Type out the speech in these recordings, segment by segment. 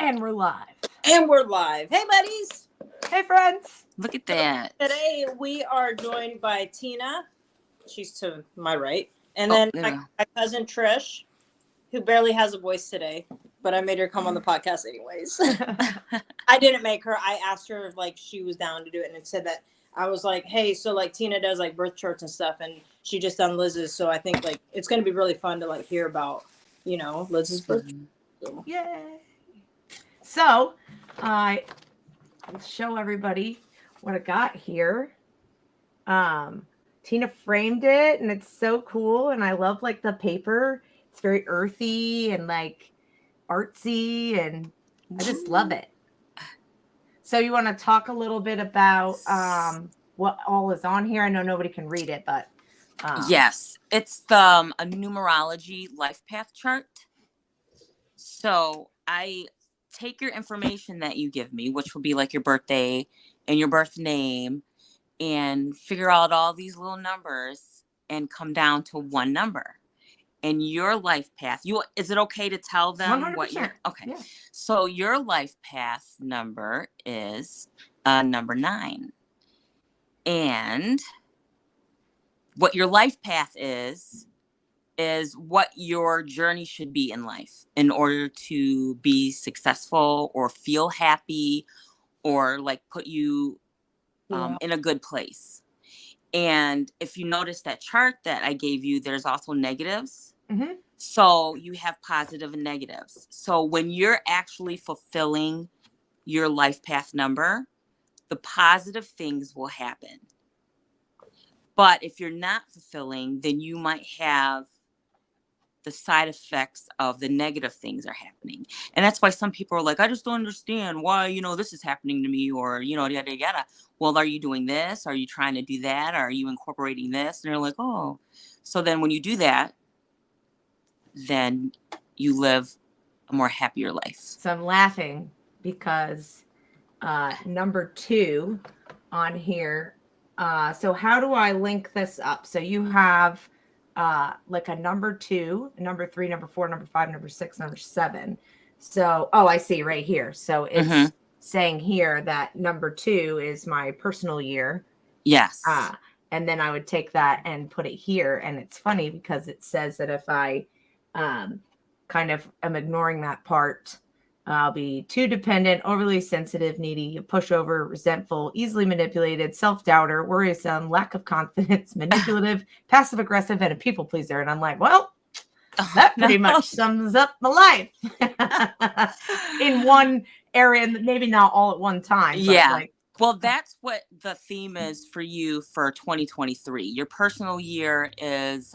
And we're live. And we're live. Hey, buddies. Hey, friends. Look at that. Today we are joined by Tina. She's to my right. And then my cousin Trish, who barely has a voice today, but I made her come on the podcast anyways. I didn't make her. I asked her if she was down to do it, and it said that I was like, hey, so Tina does birth charts and stuff, and she just done Liz's, so I think it's gonna be really fun to hear about, Liz's birth chart. So. Yay. So let's show everybody what I got here. Tina framed it, and it's so cool, and I love the paper. It's very earthy and artsy, and I just love it. So you want to talk a little bit about what all is on here? I know nobody can read it, but yes, it's a numerology life path chart. So I take your information that you give me, which will be your birthday and your birth name, and figure out all these little numbers and come down to one number. And your life path, is it okay to tell them 100%. what you're okay? Yeah. So your life path number is number 9. And what your life path is what your journey should be in life in order to be successful or feel happy or put you in a good place. And if you notice that chart that I gave you, there's also negatives. Mm-hmm. So you have positive and negatives. So when you're actually fulfilling your life path number, the positive things will happen. But if you're not fulfilling, then you might have the side effects of the negative things are happening. And that's why some people are like, I just don't understand why, this is happening to me, or, yada, yada. Well, are you doing this? Are you trying to do that? Are you incorporating this? And they're like, oh. So then when you do that, then you live a more happier life. So I'm laughing because number 2 on here. So how do I link this up? So you have a number 2, number 3, number 4, number 5, number 6, number 7. So, I see right here. So it's saying here that number 2 is my personal year. Yes. And then I would take that and put it here. And it's funny because it says that if I kind of am ignoring that part, I'll be too dependent, overly sensitive, needy, pushover, resentful, easily manipulated, self-doubter, worrisome, lack of confidence, manipulative, passive-aggressive, and a people pleaser. And I'm like, well, that pretty much sums up my life in one area, maybe not all at one time. Yeah. Well, that's what the theme is for you for 2023. Your personal year is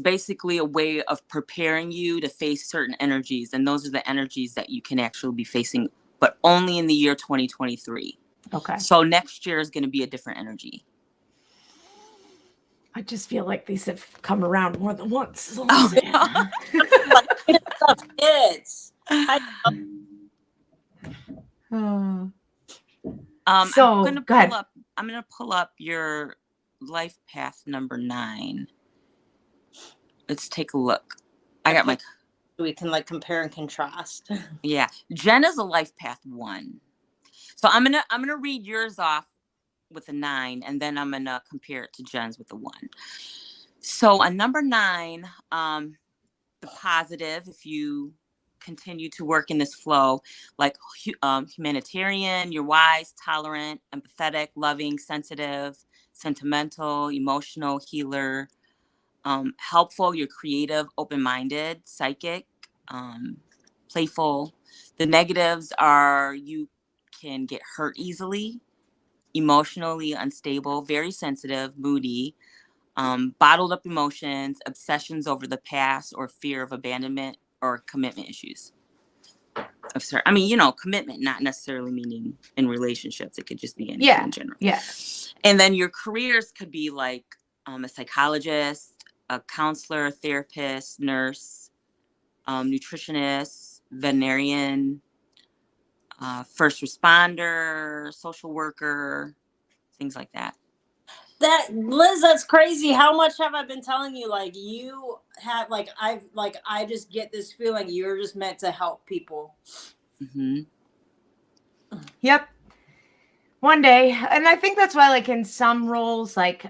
basically a way of preparing you to face certain energies. And those are the energies that you can actually be facing, but only in the year 2023. Okay. So next year is going to be a different energy. I just feel like these have come around more than once. So it's. I'm gonna pull up your life path number 9. Let's take a look. I got my. We can compare and contrast. Yeah, Jen is a life path 1. So I'm gonna read yours off with a 9, and then I'm gonna compare it to Jen's with a 1. So a number 9, the positive, if you continue to work in this flow, humanitarian, you're wise, tolerant, empathetic, loving, sensitive, sentimental, emotional, healer. Helpful, you're creative, open-minded, psychic, playful. The negatives are you can get hurt easily, emotionally unstable, very sensitive, moody, bottled up emotions, obsessions over the past, or fear of abandonment or commitment issues. Commitment not necessarily meaning in relationships. It could just be anything in general. Yeah. And then your careers could be a psychologist, a counselor, therapist, nurse, nutritionist, veterinarian, first responder, social worker, things like that. That Liz, that's crazy. How much have I been telling you? Like you have, like I just get this feeling you're just meant to help people. Mm-hmm. Yep. One day. And I think that's why, like, in some roles, like,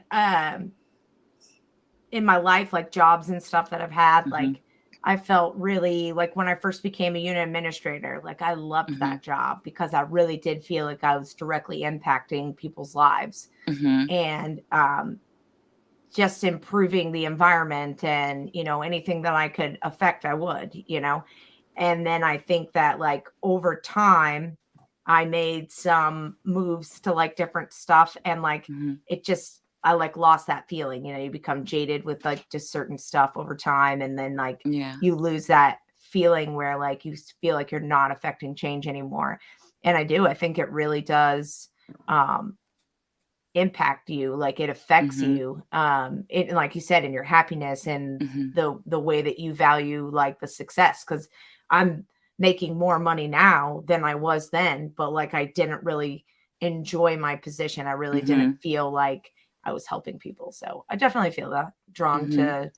in my life, like jobs and stuff that I've had, Mhm. like, I felt really like when I first became a unit administrator, like I loved that job because I really did feel like I was directly impacting people's lives Mm-hmm. and just improving the environment and, you know, anything that I could affect, I would, you know. And then I think that like over time, I made some moves to like different stuff and like Mm-hmm. it just, I like lost that feeling, you know, you become jaded with like just certain stuff over time. And then like Yeah. you lose that feeling where like you feel like you're not affecting change anymore. And I think it really does impact you, like it affects Mm-hmm. you it, like you said, in your happiness and Mm-hmm. the way that you value like the success, because I'm making more money now than I was then, but like I didn't really enjoy my position. I really Mm-hmm. didn't feel like I was helping people, so I definitely feel that drawn Mm-hmm.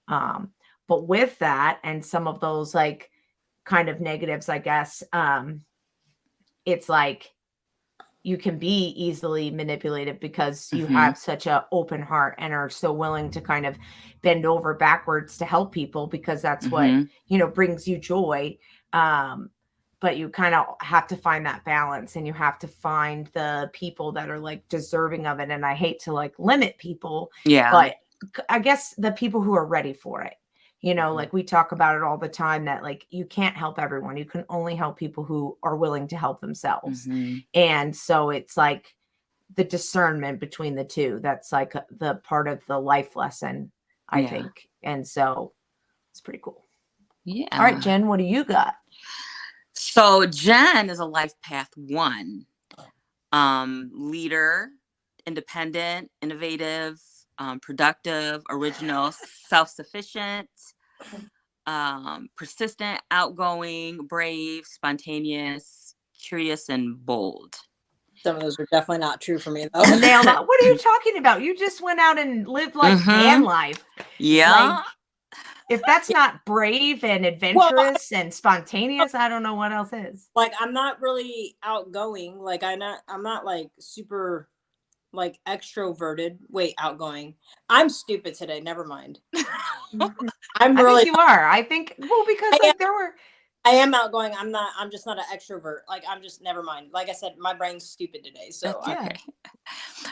to but with that and some of those like kind of negatives, I guess, it's like you can be easily manipulated because you Mm-hmm. have such a open heart and are so willing to kind of bend over backwards to help people because that's what, Mm-hmm. you know, brings you joy. um but you kind of have to find that balance and you have to find the people that are like deserving of it, and I hate to like limit people, Yeah. but I guess the people who are ready for it, you know, Mhm. like we talk about it all the time that like you can't help everyone. You can only help people who are willing to help themselves. Mm-hmm. And so it's like the discernment between the two. That's like the part of the life lesson, I Yeah. think. And so it's pretty cool. Yeah. All right, Jen, what do you got? So Jen is a life path 1. Leader, independent, innovative, productive, original, self-sufficient, persistent, outgoing, brave, spontaneous, curious, and bold. Some of those are definitely not true for me though. Nailed it. What are you talking about? You just went out and lived like van life. Yeah. Like, if that's not brave and adventurous and spontaneous, I don't know what else is. Like I'm not really outgoing. Like I'm not like super like extroverted. Wait, outgoing. I'm stupid today. Never mind. I'm I really think you are. I think, well, because like there were. I am outgoing. I'm just not an extrovert. Like I'm just, never mind. Like I said, my brain's stupid today. So That's okay.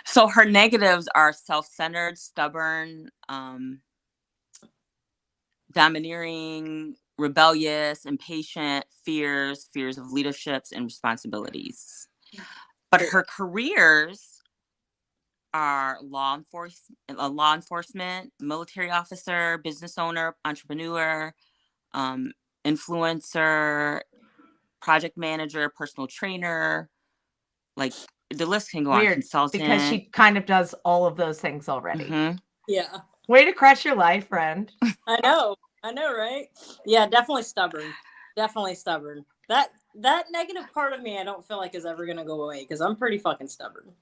So her negatives are self-centered, stubborn, domineering, rebellious, impatient, fears of leaderships and responsibilities. But her careers are law enforcement, military officer, business owner, entrepreneur, influencer, project manager, personal trainer. Like the list can go on. Weird, Consultant. because she kind of does all of those things already. Mm-hmm. yeah. Way to crush your life, friend. I know, right? Yeah, definitely stubborn. Definitely stubborn. That negative part of me, I don't feel like is ever gonna go away because I'm pretty fucking stubborn.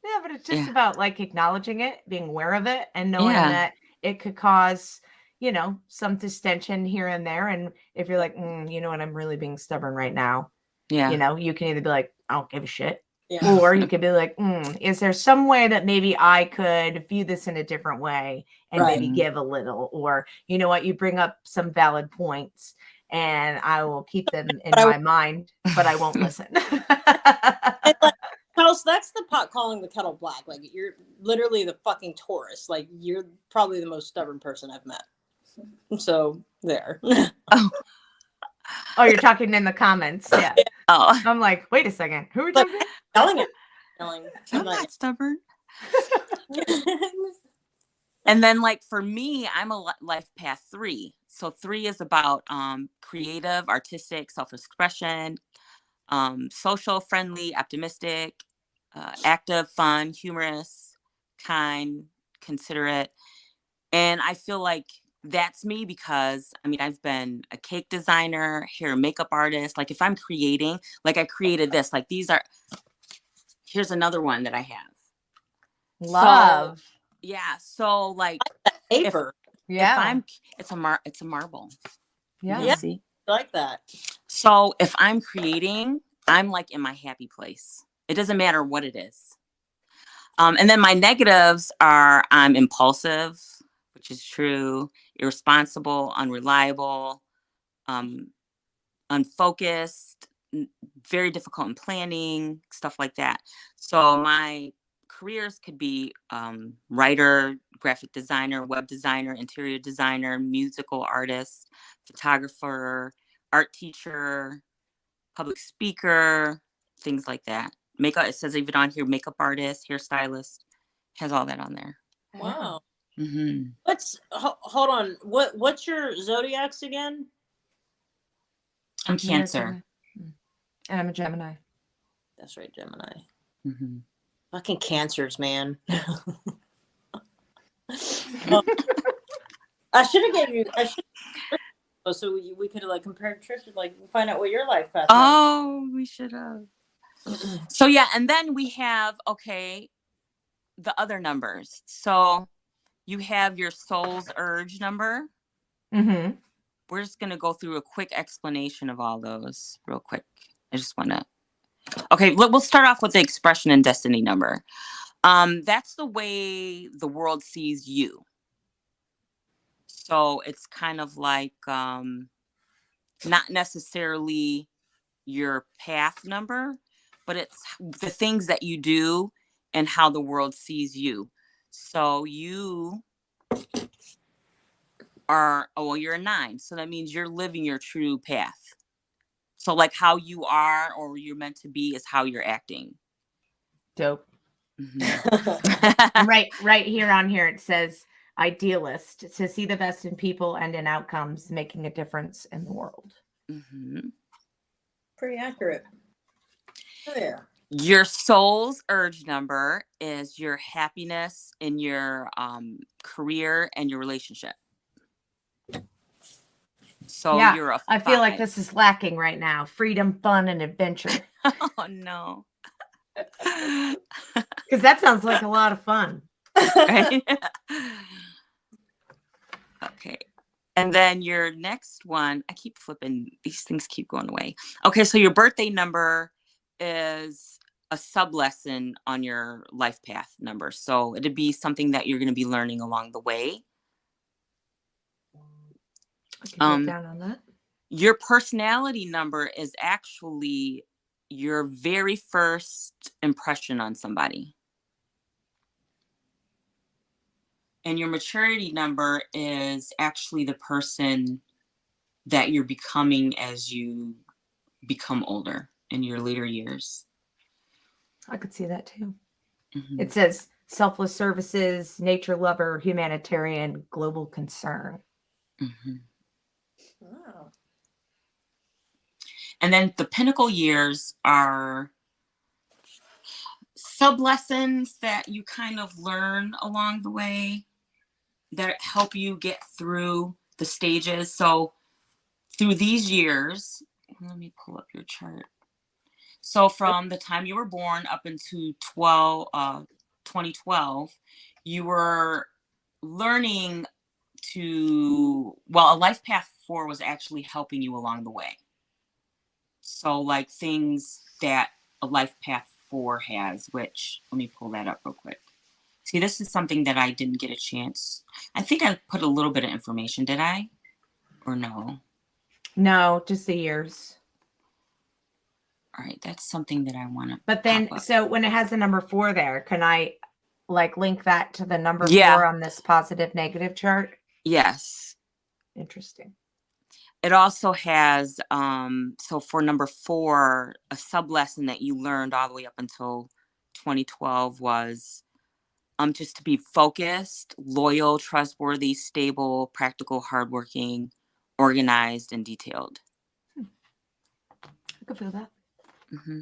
Yeah, but it's just about like acknowledging it, being aware of it, and knowing Yeah. that it could cause, you know, some distension here and there. And if you're like, you know what, I'm really being stubborn right now. Yeah. You know, you can either be like, I don't give a shit. Yeah. Or you could be like, is there some way that maybe I could view this in a different way and Right. maybe give a little? Or, you know what, you bring up some valid points and I will keep them in my mind, but I won't listen. House, that's the pot calling the kettle black. Like you're literally the fucking Taurus. Like you're probably the most stubborn person I've met. So there. Oh, you're talking in the comments. Yeah. Oh. I'm like, wait a second. Who are we talking to? Telling it. I'm not stubborn. And then like for me, I'm a life path 3. So 3 is about creative, artistic, self-expression, social, friendly, optimistic, active, fun, humorous, kind, considerate. And I feel like that's me because I mean, I've been a cake designer, hair and makeup artist. Like if I'm creating, like I created this, like here's another one that I have. Love. Yeah. So like Paper. Yeah. it's a marble. Yeah. Yeah. See? I like that. So if I'm creating, I'm like in my happy place. It doesn't matter what it is. And then my negatives are I'm impulsive, which is true, irresponsible, unreliable, um, unfocused, very difficult in planning, stuff like that. So my careers could be writer, graphic designer, web designer, interior designer, musical artist, photographer, art teacher, public speaker, things like that. Makeup, it says even on here, makeup artist, hairstylist, has all that on there. Wow. Mm-hmm. Hold on. What's your zodiacs again? I'm You're a Cancer. Gemini. And I'm a Gemini. That's right, Gemini. Mm-hmm. Fucking cancers, man. I should have gave you. So we could have like compared Trish, like find out what your life path. Oh, we should have. So yeah, and then we have the other numbers. So you have your soul's urge number. Mm-hmm. We're just gonna go through a quick explanation of all those real quick. I just want to. Okay, we'll start off with the expression and destiny number. That's the way the world sees you. So it's kind of like not necessarily your path number, but it's the things that you do and how the world sees you. So you are, you're a 9. So that means you're living your true path. So like how you are or you're meant to be is how you're acting. Dope. Mm-hmm. right here on here it says idealist, to see the best in people and in outcomes, making a difference in the world. Mm-hmm. Pretty accurate. Oh yeah. Your soul's urge number is your happiness in your career and your relationship. So Yeah, you're a 5. I feel like this is lacking right now. Freedom, fun, and adventure. Oh no. Because that sounds like a lot of fun. Right? Okay. And then your next one, I keep flipping, these things keep going away. Okay, so your birthday number is a sub lesson on your life path number. So it'd be something that you're going to be learning along the way. I can get down on that. Your personality number is actually your very first impression on somebody. And your maturity number is actually the person that you're becoming as you become older in your later years. I could see that too. Mm-hmm. It says selfless services, nature lover, humanitarian, global concern. Mm-hmm. Wow. And then the pinnacle years are sub lessons that you kind of learn along the way that help you get through the stages. So through these years, let me pull up your chart. So from the time you were born up into 2012, you were learning a life path 4 was actually helping you along the way. So like things that a life path 4 has, which let me pull that up real quick. See, this is something that I didn't get a chance. I think I put a little bit of information, did I? Or no? No, just the years. All right, that's something that I want to. But then, so when it has the number 4 there, can I like link that to the number 4 on this positive negative chart? Yes. Interesting. It also has, so for number 4, a sub lesson that you learned all the way up until 2012 was just to be focused, loyal, trustworthy, stable, practical, hardworking, organized, and detailed. I could feel that. Mm-hmm.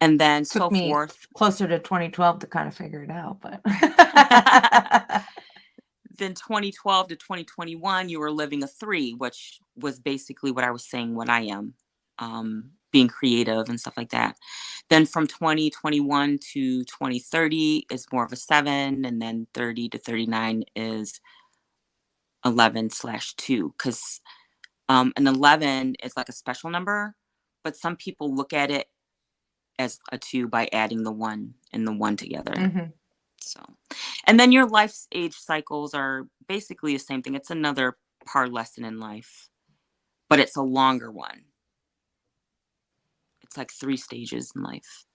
And then Took me closer to 2012 to kind of figure it out, but then 2012 to 2021, you were living a 3, which was basically what I was saying, what I am. being creative and stuff like that. Then from 2021 to 2030 is more of a 7, and then 30 to 39 is 11/2, because an 11 is like a special number, but some people look at it as a 2 by adding the 1 and the 1 together. Mhm. So, and then your life age cycles are basically the same thing. It's another part lesson in life, but it's a longer one. It's like 3 stages in life.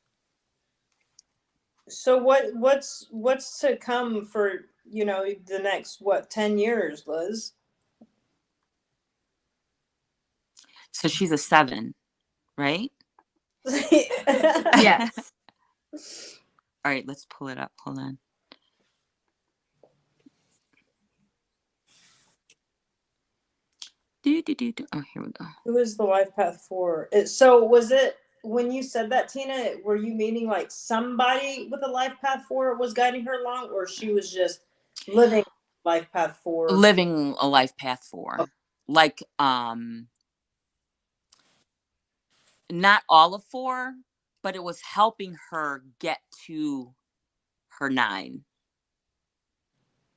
So what's to come for, you know, the next 10 years, Liz? So she's a 7, right? Yes. All right, let's pull it up. Hold on. Oh, here we go. Who is the life path for? So was it, when you said that, Tina, were you meaning like somebody with a life path for was guiding her along, or she was just living life path for? Living a life path for. Oh. Like, not all of 4, but it was helping her get to her 9.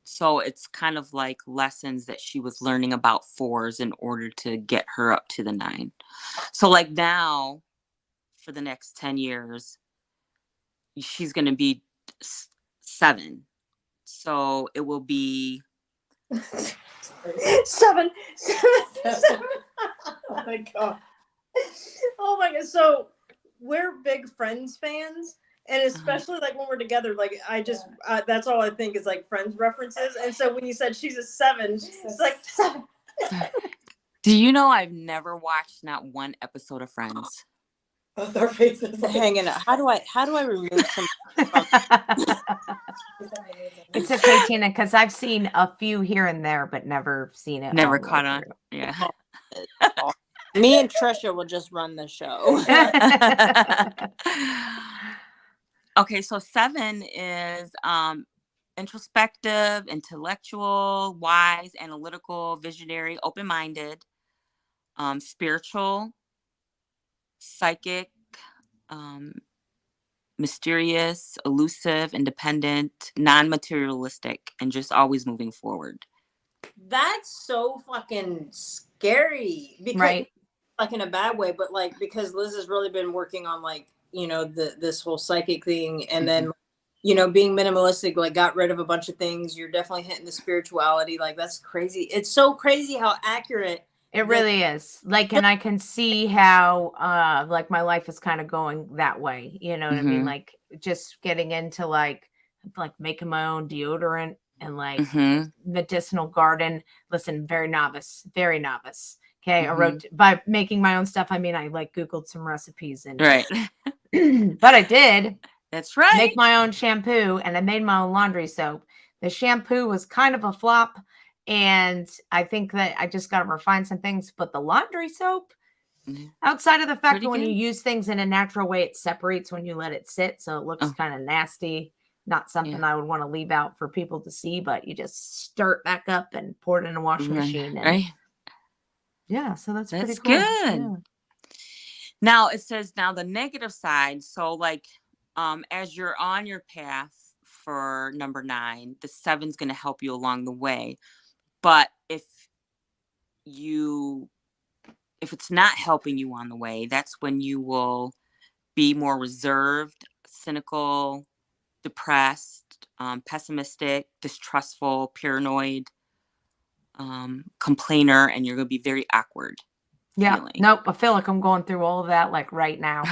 So it's kind of like lessons that she was learning about 4s in order to get her up to the 9. So like now, for the next 10 years, she's going to be 7. So it will be 7. Oh my god. Oh my god. So we're big Friends fans. And especially like when we're together, like I just, that's all I think is like Friends references. And so when you said she's a 7, it's like 7. Do you know I've never watched not one episode of Friends? Both our faces like, hanging out. How do I remove some? It's okay, Tina, because I've seen a few here and there, but never seen it. Never all the way caught on. through. Yeah. Me and Trisha will just run the show. Okay, so 7 is introspective, intellectual, wise, analytical, visionary, open-minded, spiritual, psychic, mysterious, elusive, independent, non-materialistic, and just always moving forward. That's so fucking scary, because Right. like in a bad way, but like because Liz has really been working on like, you know, this whole psychic thing, and then, you know, being minimalistic, like got rid of a bunch of things. You're definitely hitting the spirituality. Like that's crazy. It's so crazy how accurate It really is. Like, and I can see how like my life is kind of going that way. You know what I mean? Like just getting into like making my own deodorant and like medicinal garden. Listen, very novice. Okay. I wrote by making my own stuff. I mean, I like Googled some recipes and Right. but I did. That's right. Make my own shampoo, and I made my own laundry soap. The shampoo was kind of a flop, and I think that I just got to refine some things. But the laundry soap, outside of the fact that when you use things in a natural way, it separates when you let it sit, so it looks kind of nasty. Not something I would want to leave out for people to see, but you just stir it back up and pour it in a washing machine. And, right. Yeah, so that's pretty cool. Good. Yeah. Now it says the negative side. So like, as you're on your path for number 9, the 7's going to help you along the way. But if it's not helping you on the way, that's when you will be more reserved, cynical, depressed, pessimistic, distrustful, paranoid, complainer, and you're going to be very awkward. Yeah. Feeling. Nope. I feel like I'm going through all of that like right now.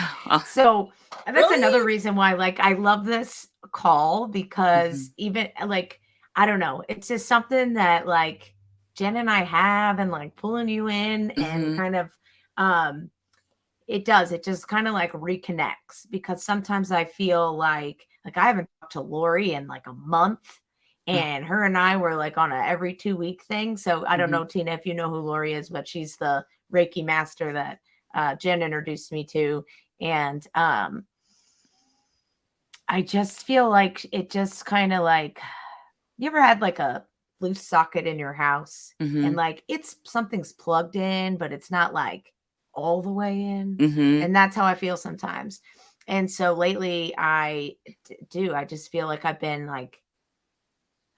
So that's another reason why like I love this call, because even like, I don't know, it's just something that like Jen and I have, and like pulling you in and kind of it just kind of like reconnects, because sometimes I feel like I haven't talked to Lori in like a month. And her and I were like on a every 2-week thing. So I don't know, Tina, if you know who Lori is, but she's the Reiki master that Jen introduced me to. And I just feel like it just kind of like, you ever had like a loose socket in your house and like something's plugged in, but it's not like all the way in. Mm-hmm. And that's how I feel sometimes. And so lately I just feel like I've been like,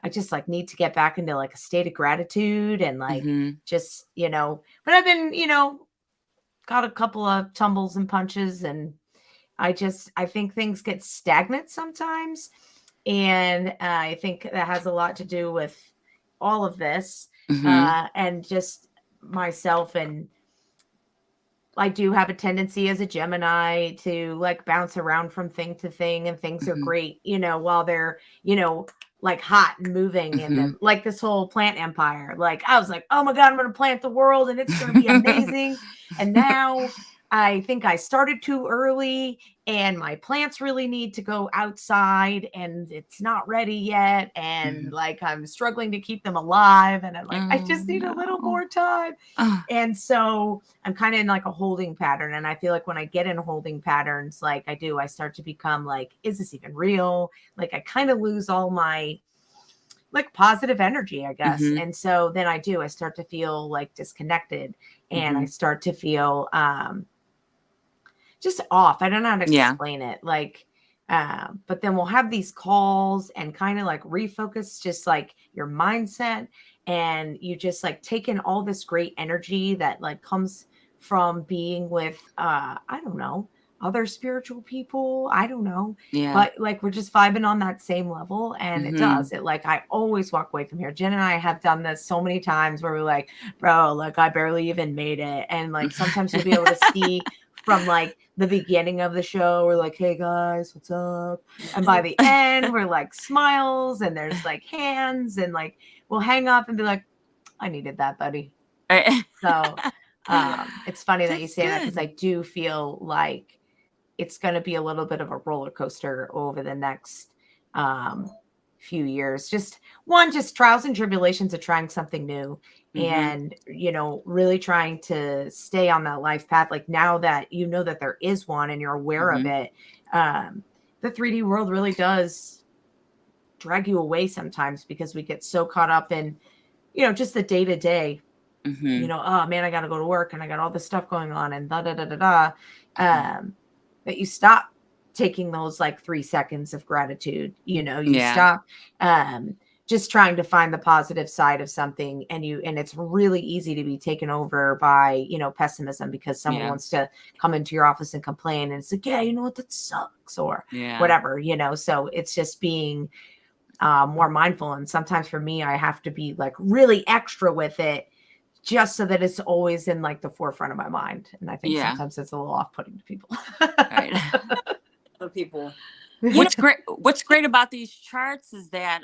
I just like need to get back into like a state of gratitude and like Mm-hmm. just, but I've been, got a couple of tumbles and punches, and I think things get stagnant sometimes. And I think that has a lot to do with all of this, Mm-hmm. and just myself. And I do have a tendency as a Gemini to like bounce around from thing to thing, and things are Mm-hmm. great, while they're, like hot and moving, and Mm-hmm. then like this whole plant empire. Like I was like, oh my God, I'm going to plant the world and it's going to be amazing. And now I think I started too early, and my plants really need to go outside, and it's not ready yet. And Mhm. like I'm struggling to keep them alive. And I'm like, I Oh, just need a little no. more time. Oh, And so I'm kind of in like a holding pattern. And I feel like when I get in holding patterns, like I start to become like, is this even real? Like I kind of lose all my like positive energy, I guess. mhm, And so then I start to feel like disconnected, and I mhm. start to feel just off. I don't know how to Yeah. explain it. Like, but then we'll have these calls and kind of like refocus just like your mindset, and you just like take in all this great energy that like comes from being with I don't know, other spiritual people. I don't know. Yeah. But like we're just vibing on that same level, and it Mhm. does. It like I always walk away from here. Jen and I have done this so many times where we're like, bro, like I barely even made it. And like sometimes you'll be able to see from like the beginning of the show, we're like, hey guys, what's up? And by the end, we're like smiles, and there's like hands, and like we'll hang up and be like, I needed that, buddy. So it's funny that you That's say that, because I good. do feel like it's going to be a little bit of a roller coaster over the next um, few years. Just trials and tribulations of trying something new, Mhm. and, really trying to stay on that life path. Like now that you know that there is one and you're aware of Mhm. it, the 3D world really does drag you away sometimes, because we get so caught up in, just the day to day, Mhm. oh man, I got to go to work and I got all this stuff going on and da da da da da, Mhm. that you stop taking those like 3 seconds of gratitude. You Yeah. stop just trying to find the positive side of something, and it's really easy to be taken over by pessimism, because someone Yeah. wants to come into your office and complain, and it's like, yeah, you know what, that sucks, or Yeah. whatever. So it's just being more mindful. And sometimes for me, I have to be like really extra with it, just so that it's always in like the forefront of my mind. And I think Yeah. sometimes it's a little off-putting to people. Right. Other people. What's great about these charts is that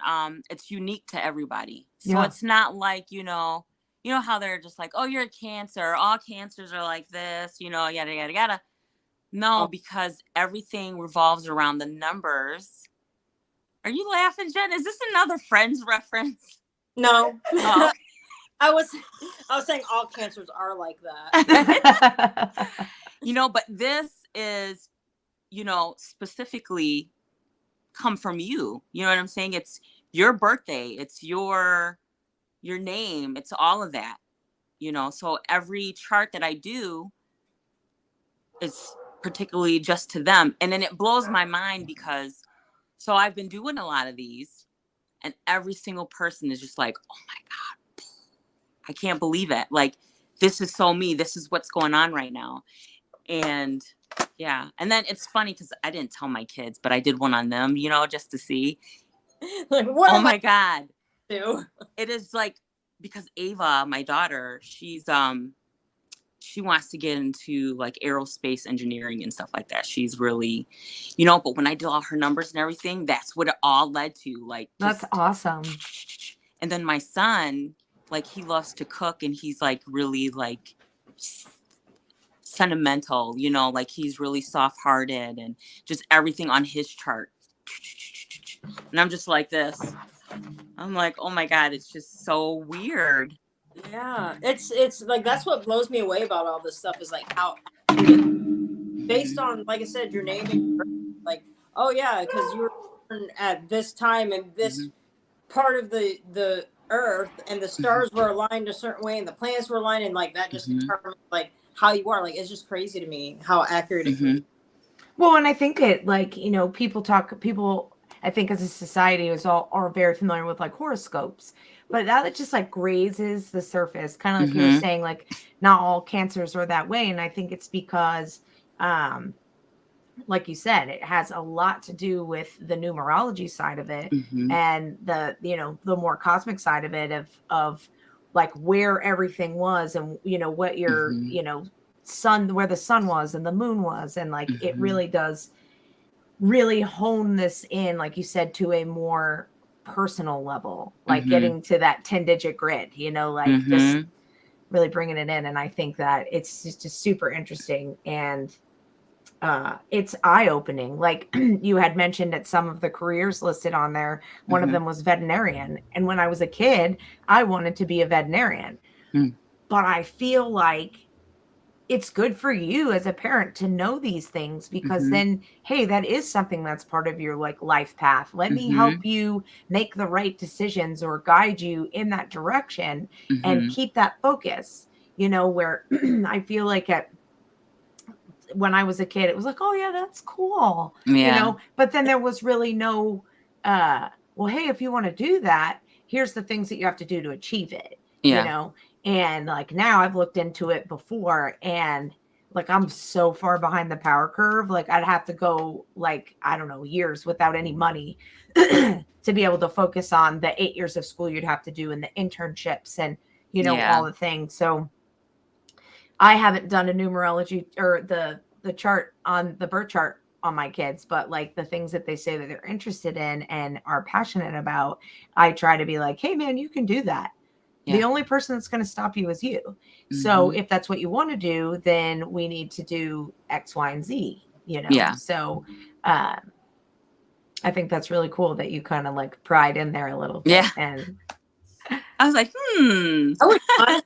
it's unique to everybody. So Yeah. it's not like, how they're just like, oh, you're a Cancer, all cancers are like this, yada yada yada. No, Oh, because everything revolves around the numbers. Are you laughing, Jen? Is this another Friends reference? no. Oh, I was saying all cancers are like that. but this is, specifically come from you. You know what I'm saying? It's your birthday. It's your name. It's all of that. So every chart that I do is particularly just to them. And then it blows my mind because so I've been doing a lot of these, and every single person is just like, oh my God, I can't believe it. Like, this is so me. This is what's going on right now. And yeah. And then it's funny because I didn't tell my kids, but I did one on them, just to see. Like, what Oh am I my God. do? It is like, because Ava, my daughter, she wants to get into like aerospace engineering and stuff like that. She's really, but when I did all her numbers and everything, that's what it all led to. Like, That's just, awesome. and then my son, like, he loves to cook, and he's like really like sentimental, like he's really soft hearted, and just everything on his chart. And I'm just like this. I'm like, oh my God, it's just so weird. Yeah, it's like that's what blows me away about all this stuff is like how based on, like I said, your name and your birth, like, oh yeah, because you were born at this time and this Mhm. part of the earth, and the stars were aligned a certain way and the planets were aligned, and like that just Mhm. determined like how you are. Like, it's just crazy to me how accurate it can be. Well, and I think it, like, you know, people, I think as a society is all are very familiar with like horoscopes, but that just like grazes the surface, kind of like you were saying, like not all cancers are that way. And I think it's because, like you said, it has a lot to do with the numerology side of it and the, you know, the more cosmic side of it of like where everything was and, you know, what your, you know, where the sun was and the moon was. And like, it really does really hone this in, like you said, to a more personal level, like getting to that 10-digit grid, you know, like just really bringing it in. And I think that it's just super interesting. And it's eye-opening. Like you had mentioned that some of the careers listed on there, one of them was veterinarian. And when I was a kid, I wanted to be a veterinarian. But I feel like it's good for you as a parent to know these things, because then, hey, that is something that's part of your like life path. Let me help you make the right decisions or guide you in that direction and keep that focus, you know, where I feel like when I was a kid, it was like, oh yeah, that's cool, you know, but then there was really no, well, hey, if you want to do that, here's the things that you have to do to achieve it, you know? And like now I've looked into it before and like I'm so far behind the power curve. Like I'd have to go like, I don't know, years without any money to be able to focus on the 8 years of school you'd have to do and the internships and, you know, all the things. So I haven't done a numerology or the chart on the birth chart on my kids, but like the things that they say that they're interested in and are passionate about, I try to be like, hey man, you can do that. The only person that's going to stop you is you. So if that's what you want to do, then we need to do X, Y, and Z, you know? So I think that's really cool that you kind of like pried in there a little bit. And I was like, I would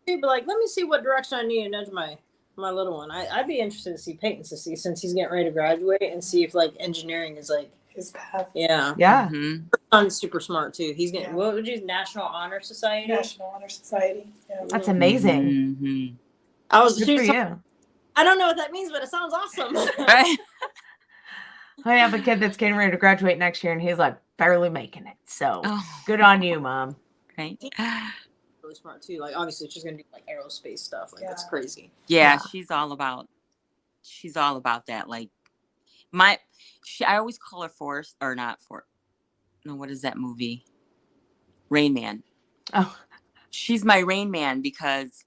be like, let me see what direction I need to nudge my little one. I'd be interested to see Peyton to see, since he's getting ready to graduate, and see if like engineering is like his path. Yeah. Her son's super smart too. He's getting what would you National Honor Society? National Honor Society. Yeah. That's amazing. I was good for you. I don't know what that means, but it sounds awesome. right? I have a kid that's getting ready to graduate next year, and he's like barely making it. So good on you, Mom. Right. Really smart too. Like obviously she's gonna do like aerospace stuff. Like that's crazy. Yeah, she's all about that. Like I always call her Forrest, or not for no, what is that movie? Rain Man. Oh. She's my Rain Man, because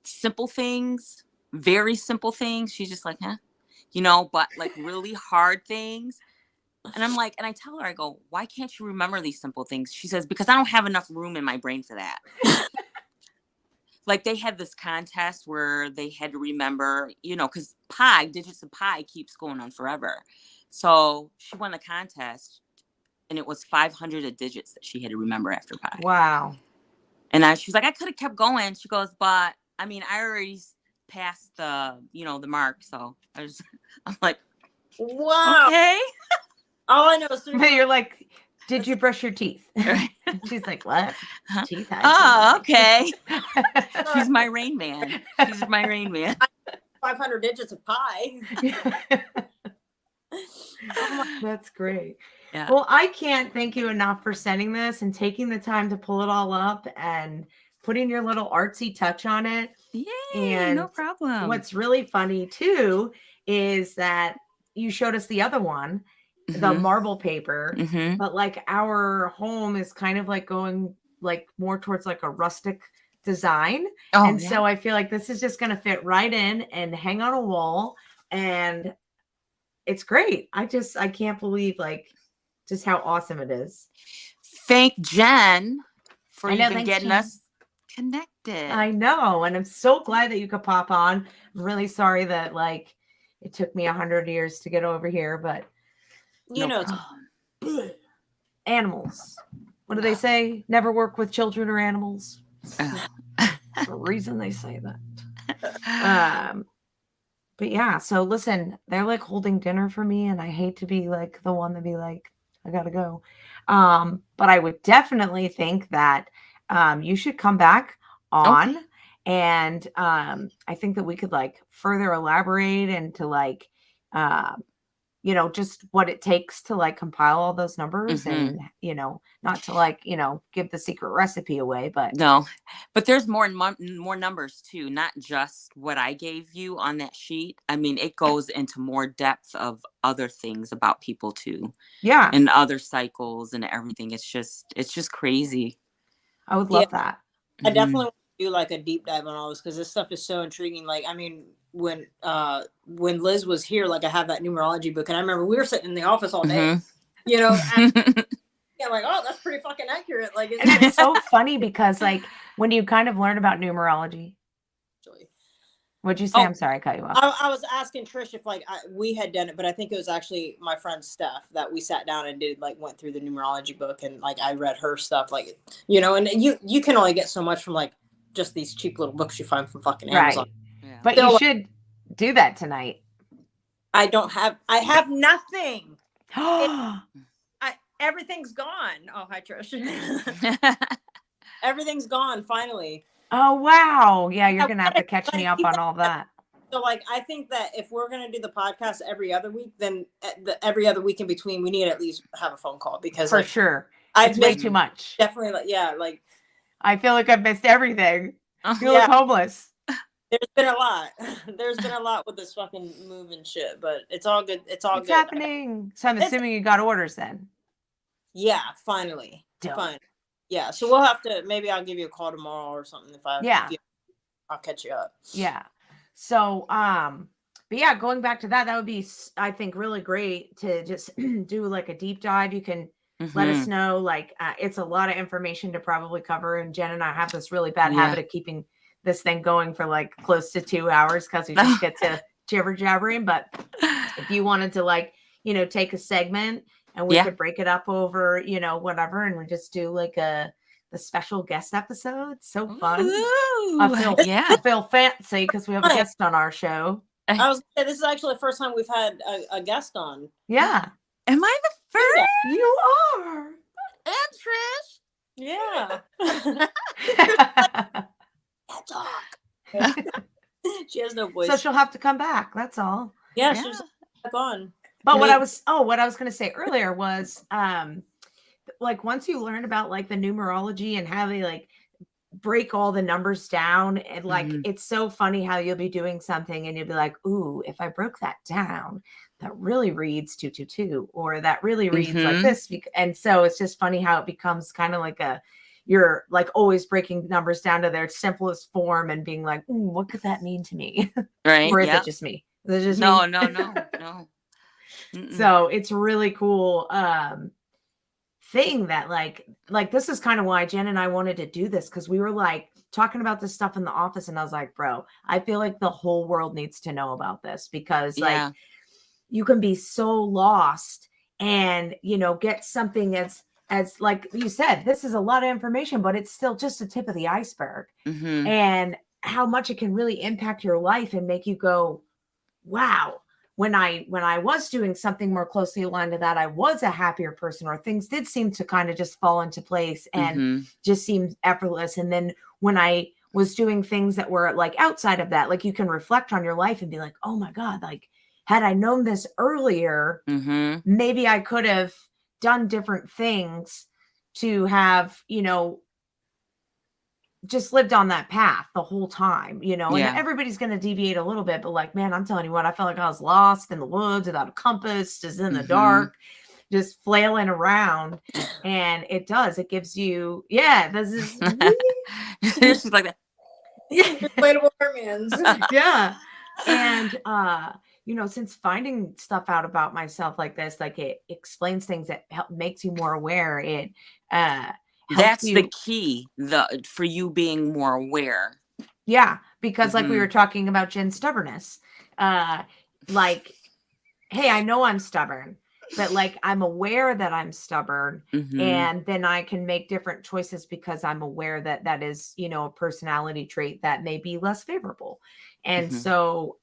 simple things, very simple things, she's just like, huh? You know, but like really hard things. And I'm like, and I tell her, I go, why can't you remember these simple things? She says, because I don't have enough room in my brain for that. Like they had this contest where they had to remember, you know, because digits of pi keeps going on forever. So she won the contest, and it was 500 of digits that she had to remember after pi. Wow. And she was like, I could have kept going. She goes, but I mean, I already passed the mark. So I'm like, wow. Okay. All I know is But you're like, did you brush your teeth? She's like, what? Teeth? Okay. She's my Rain Man. She's my Rain Man. 500 digits of pi. That's great. Yeah. Well, I can't thank you enough for sending this and taking the time to pull it all up and putting your little artsy touch on it. Yay, and no problem. What's really funny too is that you showed us the other one, the marble paper, but like our home is kind of like going like more towards like a rustic design. So I feel like this is just going to fit right in and hang on a wall, and it's great. I can't believe like just how awesome it is. Thank Jen for getting us connected. I know. And I'm so glad that you could pop on. I'm really sorry that like it took me 100 years to get over here, but animals. What do they say? Never work with children or animals. There's a reason they say that. But yeah, so listen, they're like holding dinner for me, and I hate to be like the one to be like, I gotta go. But I would definitely think that you should come back on And I think that we could like further elaborate into like you know, just what it takes to like compile all those numbers and, you know, not to like, you know, give the secret recipe away, but No, but there's more numbers too, not just what I gave you on that sheet. I mean, it goes into more depth of other things about people too, yeah, and other cycles and everything. It's just crazy. I would Yeah. love that. I definitely want to do like a deep dive on all this because this stuff is so intriguing. Like, I mean, when Liz was here, like I have that numerology book, and I remember we were sitting in the office all day, you know, and yeah, like, oh, that's pretty fucking accurate. Like, And it's so funny because like when you kind of learn about numerology, what'd you say? Oh, I'm sorry, I cut you off. I was asking Trish if like we had done it, but I think it was actually my friend Steph that we sat down and did like went through the numerology book, and like I read her stuff, like, you know, and you can only get so much from like just these cheap little books you find from fucking Amazon. Right. Yeah. But So, you should do that tonight. I have nothing. Everything's gone. Oh, hi Trish. Everything's gone finally. Oh wow. Yeah, you're Yeah, gonna have to catch me up on all that. So like I think that if we're gonna do the podcast every other week, then every other week in between we need to at least have a phone call because For like, sure. I've It's way missed too much. definitely like I feel like I've missed everything. You Yeah. look homeless. there's been a lot. There's been a lot with this fucking move and shit, but it's all good. It's all What's good. happening? So I'm assuming you got orders then. Yeah, finally. Dope. Fine. Yeah, so we'll have to maybe I'll give you a call tomorrow or something if I'll catch you up. Yeah. So but yeah, going back to that would be, I think, really great to just do like a deep dive. You can let us know, like it's a lot of information to probably cover, and Jen and I have this really bad habit of keeping this thing going for like close to 2 hours because we just get to jibber jabbering. But if you wanted to like, you know, take a segment and we could break it up over, you know, whatever, and we just do like the special guest episode. So fun. Ooh, I feel fancy because we have a guest on our show. I was gonna say this is actually the first time we've had a guest on. Yeah. Am I the first? You are. And Trish? Yeah. Talk. She has no voice. So she'll have to come back. That's all. Yeah, she's back on. But what I was going to say earlier was like once you learn about like the numerology and how they like break all the numbers down, and like it's so funny how you'll be doing something and you'll be like, ooh, if I broke that down, that really reads 222, or that really reads like this. And so it's just funny how it becomes kind of like you're like always breaking numbers down to their simplest form and being like, ooh, what could that mean to me? Right. Or is it just me? Is it just no, me? no. So it's really cool thing that like this is kind of why Jen and I wanted to do this, because we were like talking about this stuff in the office, and I was like, bro, I feel like the whole world needs to know about this, because like you can be so lost and, you know, get something as like you said, this is a lot of information, but it's still just the tip of the iceberg. And how much it can really impact your life and make you go, wow, when I was doing something more closely aligned to that, I was a happier person, or things did seem to kind of just fall into place and just seemed effortless. And then when I was doing things that were like outside of that, like you can reflect on your life and be like, oh my God, like had I known this earlier, maybe I could have done different things to have, you know, just lived on that path the whole time, you know, and everybody's going to deviate a little bit, but like, man, I'm telling you what, I felt like I was lost in the woods without a compass, just in the dark, just flailing around. And it gives you, this is She's like that. Inflatable mermaids. Yeah. And, you know, since finding stuff out about myself like this, like it explains things that makes you more aware. It, that's the key, for you being more aware. Yeah, because like we were talking about Jen's stubbornness. Like, hey, I know I'm stubborn, but like I'm aware that I'm stubborn, and then I can make different choices because I'm aware that that is, you know, a personality trait that may be less favorable. And so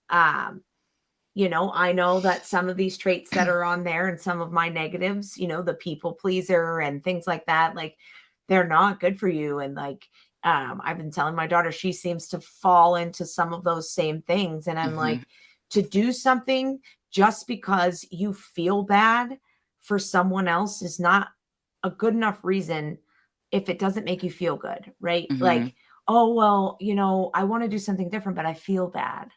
you know, I know that some of these traits that are on there and some of my negatives, you know, the people pleaser and things like that, like they're not good for you. And like, I've been telling my daughter, she seems to fall into some of those same things. And I'm like, to do something just because you feel bad for someone else is not a good enough reason if it doesn't make you feel good, right? Like, oh, well, you know, I want to do something different, but I feel bad.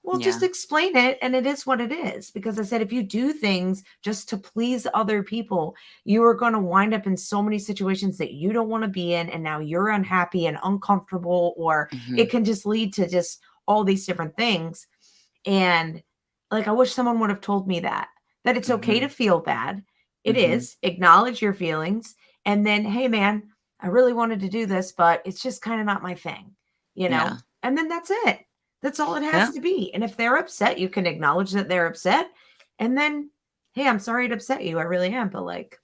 Well, just explain it. And it is what it is. Because I said, if you do things just to please other people, you are going to wind up in so many situations that you don't want to be in. And now you're unhappy and uncomfortable, or it can just lead to just all these different things. And like, I wish someone would have told me that it's okay to feel bad. It is. Acknowledge your feelings. And then, hey, man, I really wanted to do this, but it's just kind of not my thing, you know? Yeah. And then that's it. That's all it has to be. And if they're upset, you can acknowledge that they're upset. And then, hey, I'm sorry it upset you. I really am. But like,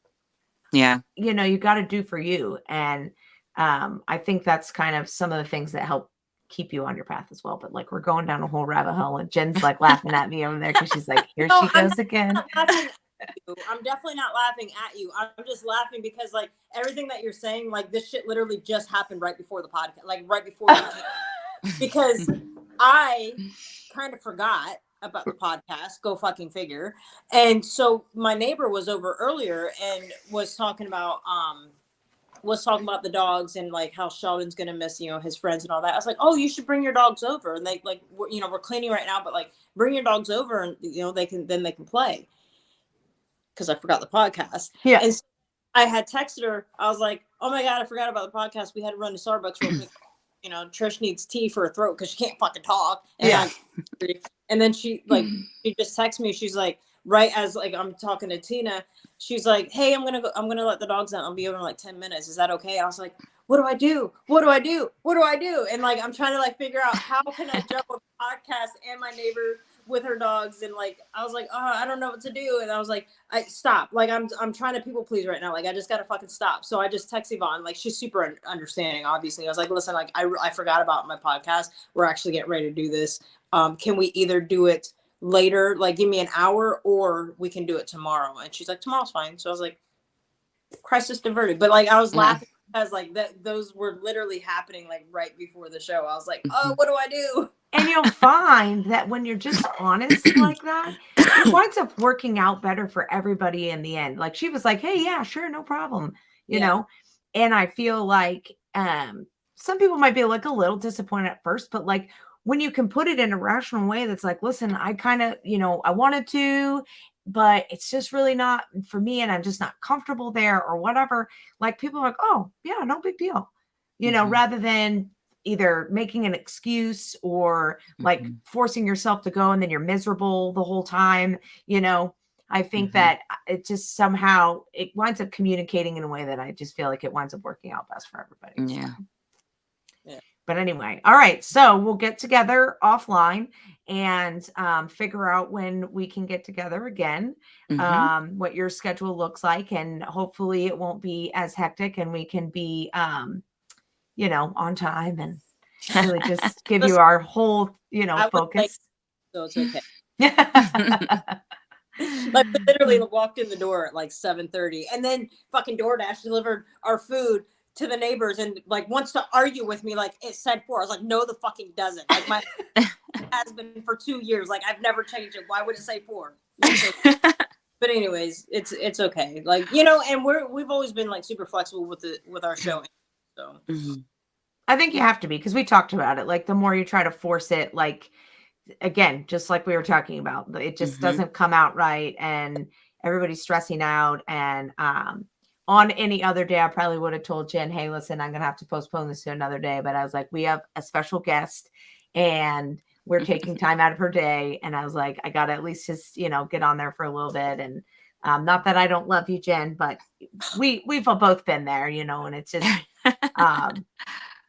yeah, you know, you got to do for you. And I think that's kind of some of the things that help keep you on your path as well. But like, we're going down a whole rabbit hole, and Jen's like laughing at me over there because she's like, here she goes again. I'm definitely not laughing at you. I'm just laughing because like everything that you're saying, like this shit literally just happened right before the podcast, like right before you came. Because I kind of forgot about the podcast. Go fucking figure. And so my neighbor was over earlier and was talking about the dogs and like how Sheldon's gonna miss, you know, his friends and all that. I was like, oh, you should bring your dogs over. And they like, you know, we're cleaning right now, but like bring your dogs over and you know they can play. Because I forgot the podcast. Yeah. And so I had texted her. I was like, oh my God, I forgot about the podcast. We had to run to Starbucks real quick. You know, Trish needs tea for her throat because she can't fucking talk. And then she just texted me. She's like, right as like I'm talking to Tina, she's like, hey, I'm gonna let the dogs out. I'll be over in like 10 minutes. Is that okay? I was like, what do I do? What do I do? What do I do? And like I'm trying to like figure out how can I jump on the podcast and my neighbor with her dogs, and like I was like, oh, I don't know what to do. And I was like, I stop. Like I'm trying to people please right now. Like I just gotta fucking stop. So I just text Yvonne. Like she's super understanding. Obviously, I was like, listen, like I forgot about my podcast. We're actually getting ready to do this. Can we either do it later, like give me an hour, or we can do it tomorrow? And she's like, tomorrow's fine. So I was like, crisis diverted. But like I was laughing because like those were literally happening like right before the show. I was like, oh, what do I do? And you'll find that when you're just honest like that, it winds up working out better for everybody in the end. Like she was like, hey, yeah, sure, no problem, you know? And I feel like some people might be like a little disappointed at first, but like when you can put it in a rational way that's like, listen, I kind of, you know, I wanted to, but it's just really not for me and I'm just not comfortable there or whatever. Like people are like, oh, yeah, no big deal, you know, rather than either making an excuse or like forcing yourself to go and then you're miserable the whole time. You know, I think that it just somehow it winds up communicating in a way that I just feel like it winds up working out best for everybody. Yeah. So. But anyway, all right. So we'll get together offline and figure out when we can get together again, what your schedule looks like. And hopefully it won't be as hectic and we can be, you know, on time and really just give you our whole, you know, focus. So it's okay. Like we literally walked in the door at like 7:30 and then fucking DoorDash delivered our food to the neighbors and like wants to argue with me like it said 4. I was like, no, the fucking doesn't. Like my has been for 2 years. Like I've never changed it. Why would it say 4? But anyways, it's okay. Like, you know, and we've always been like super flexible with our show. So I think you have to be, because we talked about it. Like the more you try to force it, like again, just like we were talking about, it just doesn't come out right and everybody's stressing out. And on any other day, I probably would have told Jen, hey, listen, I'm gonna have to postpone this to another day. But I was like, we have a special guest and we're taking time out of her day. And I was like, I gotta at least just, you know, get on there for a little bit. And not that I don't love you, Jen, but we've both been there, you know, and it's just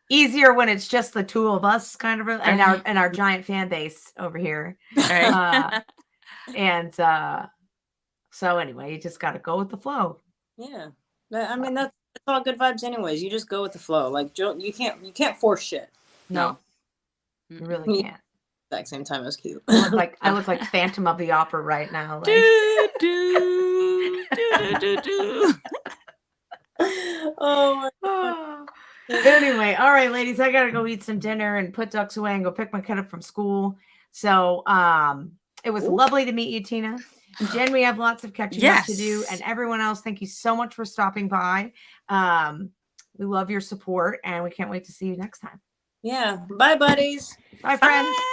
easier when it's just the two of us kind of, and our giant fan base over here. And so anyway, you just got to go with the flow. Yeah. I mean, that's all good vibes anyways. You just go with the flow. Like you can't force shit. No, you really can't. Exact same time as cute. I look like Phantom of the Opera right now. Like. Oh my God. But anyway, all right, ladies, I gotta go eat some dinner and put ducks away and go pick my kid up from school. So it was lovely to meet you, Tina. And Jen, we have lots of catching up to do. And everyone else, thank you so much for stopping by. We love your support and we can't wait to see you next time. Yeah. Bye, buddies. Bye, friends. Bye.